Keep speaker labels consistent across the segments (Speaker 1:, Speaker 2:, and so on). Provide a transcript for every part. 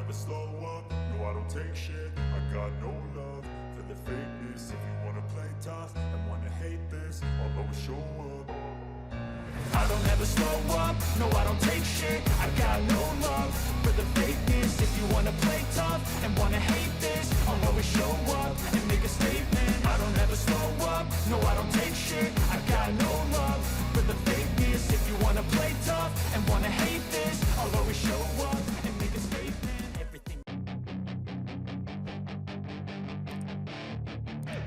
Speaker 1: never slow up, no I don't take shit. I got no love for the fakeness. If you wanna play tough and wanna hate this, I'll always show up. I don't ever slow up, no I don't take shit. I got no love for the fakeness. If you wanna play tough and wanna hate this, I'll always show up and make a statement. I don't ever slow up, no I don't take shit. I got no love for the fakeness. If you wanna play tough and wanna hate this, I'll always show up and make a statement. Everything.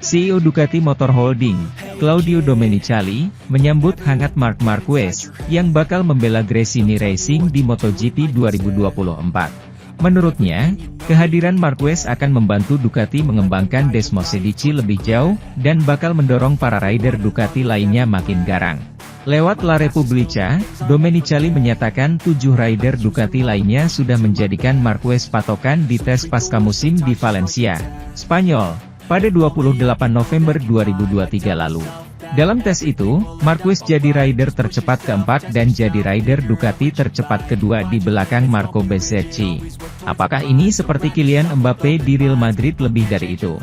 Speaker 2: CEO Ducati Motor Holding, Claudio Domenicali, menyambut hangat Marc Marquez, yang bakal membela Gresini Racing di MotoGP 2024. Menurutnya, kehadiran Marquez akan membantu Ducati mengembangkan Desmosedici lebih jauh, dan bakal mendorong para rider Ducati lainnya makin garang. Lewat La Repubblica, Domenicali menyatakan 7 rider Ducati lainnya sudah menjadikan Marquez patokan di tes pasca musim di Valencia, Spanyol, pada 28 November 2023 lalu. Dalam tes itu, Marquez jadi rider tercepat keempat dan jadi rider Ducati tercepat kedua di belakang Marco Bezzecchi. Apakah ini seperti Kylian Mbappe di Real Madrid? Lebih dari itu,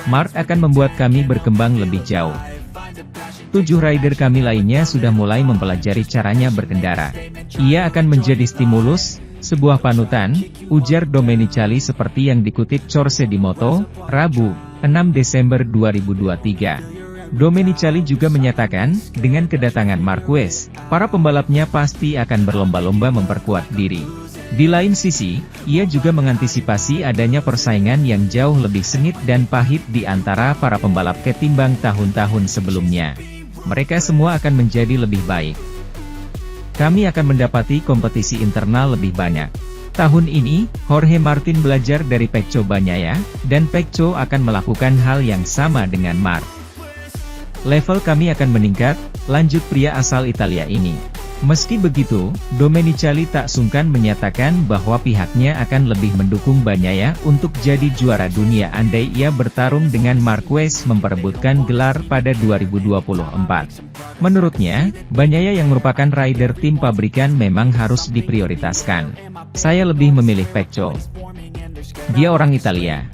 Speaker 2: Marc akan membuat kami berkembang lebih jauh. 7 rider kami lainnya sudah mulai mempelajari caranya berkendara. Ia akan menjadi stimulus, sebuah panutan, ujar Domenicali seperti yang dikutip Corse di Moto, Rabu, 6 Desember 2023. Domenicali juga menyatakan, dengan kedatangan Marquez, para pembalapnya pasti akan berlomba-lomba memperkuat diri. Di lain sisi, ia juga mengantisipasi adanya persaingan yang jauh lebih sengit dan pahit di antara para pembalap ketimbang tahun-tahun sebelumnya. Mereka semua akan menjadi lebih baik. Kami akan mendapati kompetisi internal lebih banyak. Tahun ini, Jorge Martin belajar dari Pecco Bagnaia, dan Pecco akan melakukan hal yang sama dengan Marc. Level kami akan meningkat, lanjut pria asal Italia ini. Meski begitu, Domenicali tak sungkan menyatakan bahwa pihaknya akan lebih mendukung Bagnaia untuk jadi juara dunia andai ia bertarung dengan Marquez memperebutkan gelar pada 2024. Menurutnya, Bagnaia yang merupakan rider tim pabrikan memang harus diprioritaskan. Saya lebih memilih Pecco. Dia orang Italia.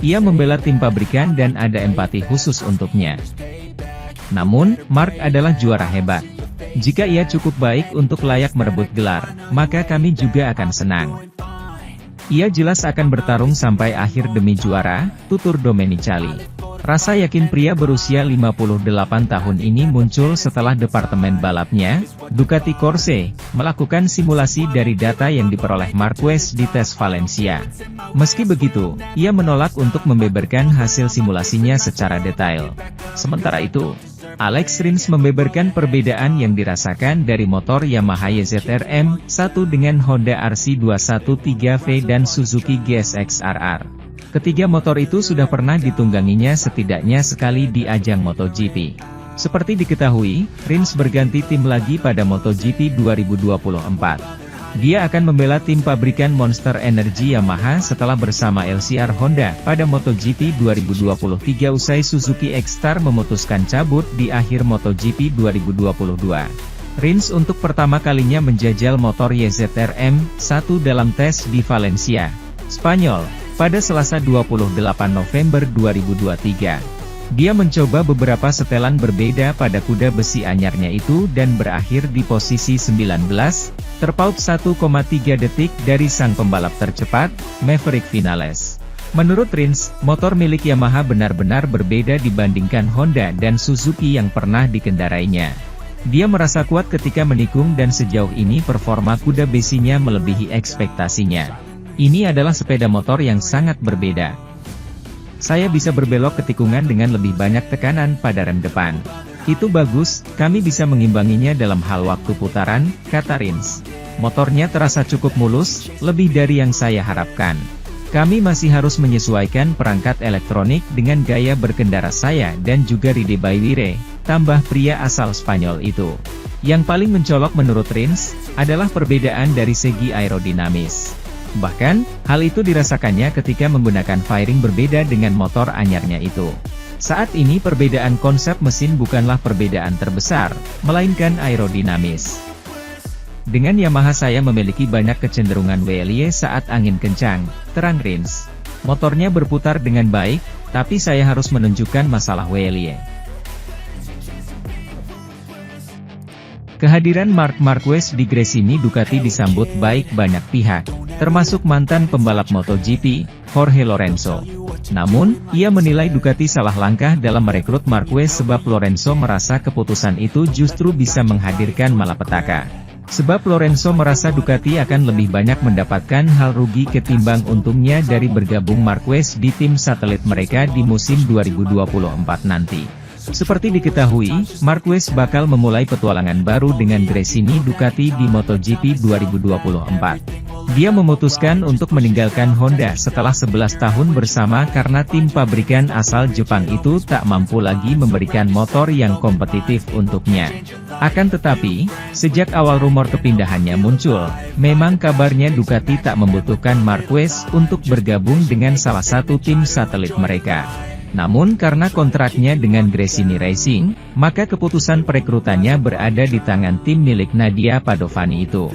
Speaker 2: Ia membela tim pabrikan dan ada empati khusus untuknya. Namun, Marc adalah juara hebat. Jika ia cukup baik untuk layak merebut gelar, maka kami juga akan senang. Ia jelas akan bertarung sampai akhir demi juara, tutur Domenicali. Rasa yakin pria berusia 58 tahun ini muncul setelah departemen balapnya, Ducati Corse, melakukan simulasi dari data yang diperoleh Marquez di tes Valencia. Meski begitu, ia menolak untuk membeberkan hasil simulasinya secara detail. Sementara itu, Alex Rins membeberkan perbedaan yang dirasakan dari motor Yamaha YZR-M 1 dengan Honda RC213V dan Suzuki GSX-RR. Ketiga motor itu sudah pernah ditungganginya setidaknya sekali di ajang MotoGP. Seperti diketahui, Rins berganti tim lagi pada MotoGP 2024. Dia akan membela tim pabrikan Monster Energy Yamaha setelah bersama LCR Honda pada MotoGP 2023 usai Suzuki X-Star memutuskan cabut di akhir MotoGP 2022. Rins untuk pertama kalinya menjajal motor YZR-M 1 dalam tes di Valencia, Spanyol, pada Selasa 28 November 2023. Dia mencoba beberapa setelan berbeda pada kuda besi anyarnya itu dan berakhir di posisi 19, terpaut 1,3 detik dari sang pembalap tercepat, Maverick Vinales. Menurut Rins, motor milik Yamaha benar-benar berbeda dibandingkan Honda dan Suzuki yang pernah dikendarainya. Dia merasa kuat ketika menikung dan sejauh ini performa kuda besinya melebihi ekspektasinya. Ini adalah sepeda motor yang sangat berbeda. Saya bisa berbelok ke tikungan dengan lebih banyak tekanan pada rem depan. Itu bagus, kami bisa mengimbanginya dalam hal waktu putaran, kata Rins. Motornya terasa cukup mulus, lebih dari yang saya harapkan. Kami masih harus menyesuaikan perangkat elektronik dengan gaya berkendara saya dan juga Ride Baiwire, tambah pria asal Spanyol itu. Yang paling mencolok menurut Rins, adalah perbedaan dari segi aerodinamis. Bahkan, hal itu dirasakannya ketika menggunakan fairing berbeda dengan motor anyarnya itu. Saat ini perbedaan konsep mesin bukanlah perbedaan terbesar, melainkan aerodinamis. Dengan Yamaha saya memiliki banyak kecenderungan wheelie saat angin kencang, terang Rins. Motornya berputar dengan baik, tapi saya harus menunjukkan masalah wheelie. Kehadiran Marc Marquez di Gresini Ducati disambut baik banyak pihak, termasuk mantan pembalap MotoGP, Jorge Lorenzo. Namun, ia menilai Ducati salah langkah dalam merekrut Marquez sebab Lorenzo merasa keputusan itu justru bisa menghadirkan malapetaka. Sebab Lorenzo merasa Ducati akan lebih banyak mendapatkan hal rugi ketimbang untungnya dari bergabung Marquez di tim satelit mereka di musim 2024 nanti. Seperti diketahui, Marquez bakal memulai petualangan baru dengan Gresini Ducati di MotoGP 2024. Dia memutuskan untuk meninggalkan Honda setelah 11 tahun bersama karena tim pabrikan asal Jepang itu tak mampu lagi memberikan motor yang kompetitif untuknya. Akan tetapi, sejak awal rumor kepindahannya muncul, memang kabarnya Ducati tak membutuhkan Marquez untuk bergabung dengan salah satu tim satelit mereka. Namun karena kontraknya dengan Gresini Racing, maka keputusan perekrutannya berada di tangan tim milik Nadia Padovani itu.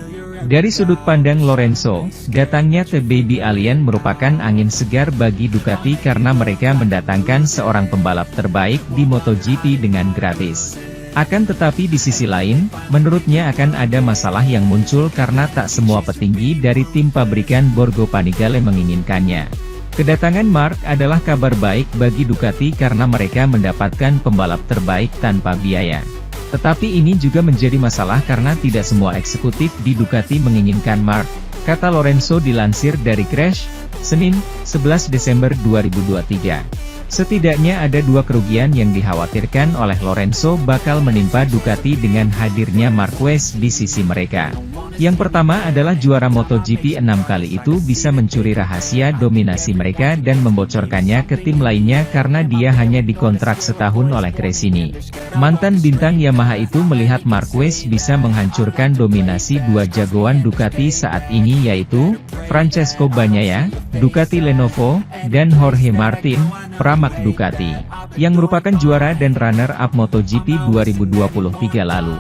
Speaker 2: Dari sudut pandang Lorenzo, datangnya The Baby Alien merupakan angin segar bagi Ducati karena mereka mendatangkan seorang pembalap terbaik di MotoGP dengan gratis. Akan tetapi di sisi lain, menurutnya akan ada masalah yang muncul karena tak semua petinggi dari tim pabrikan Borgo Panigale menginginkannya. Kedatangan Marc adalah kabar baik bagi Ducati karena mereka mendapatkan pembalap terbaik tanpa biaya. Tetapi ini juga menjadi masalah karena tidak semua eksekutif di Ducati menginginkan Marc, kata Lorenzo dilansir dari Crash, Senin, 11 Desember 2023. Setidaknya ada dua kerugian yang dikhawatirkan oleh Lorenzo bakal menimpa Ducati dengan hadirnya Marquez di sisi mereka. Yang pertama adalah juara MotoGP 6 kali itu bisa mencuri rahasia dominasi mereka dan membocorkannya ke tim lainnya karena dia hanya dikontrak setahun oleh Gresini. Mantan bintang Yamaha itu melihat Marquez bisa menghancurkan dominasi dua jagoan Ducati saat ini yaitu Francesco Bagnaia, Ducati Lenovo, dan Jorge Martin, Pramac Ducati, yang merupakan juara dan runner-up MotoGP 2023 lalu.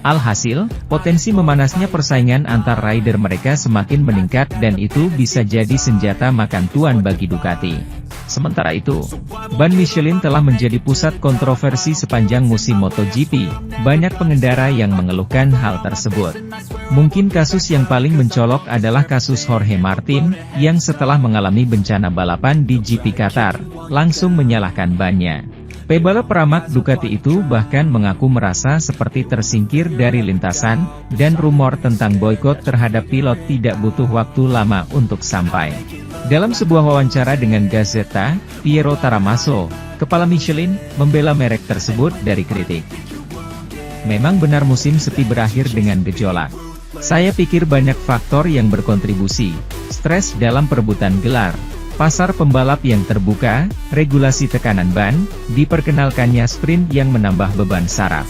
Speaker 2: Alhasil, potensi memanasnya persaingan antar rider mereka semakin meningkat dan itu bisa jadi senjata makan tuan bagi Ducati. Sementara itu, ban Michelin telah menjadi pusat kontroversi sepanjang musim MotoGP, banyak pengendara yang mengeluhkan hal tersebut. Mungkin kasus yang paling mencolok adalah kasus Jorge Martin, yang setelah mengalami bencana balapan di GP Qatar, langsung menyalahkan bannya. Pebalap Pramac Ducati itu bahkan mengaku merasa seperti tersingkir dari lintasan, dan rumor tentang boikot terhadap pilot tidak butuh waktu lama untuk sampai. Dalam sebuah wawancara dengan Gazzetta, Piero Taramaso, kepala Michelin, membela merek tersebut dari kritik. Memang benar musim sepi berakhir dengan gejolak. Saya pikir banyak faktor yang berkontribusi, stres dalam perebutan gelar, pasar pembalap yang terbuka, regulasi tekanan ban, diperkenalkannya sprint yang menambah beban saraf.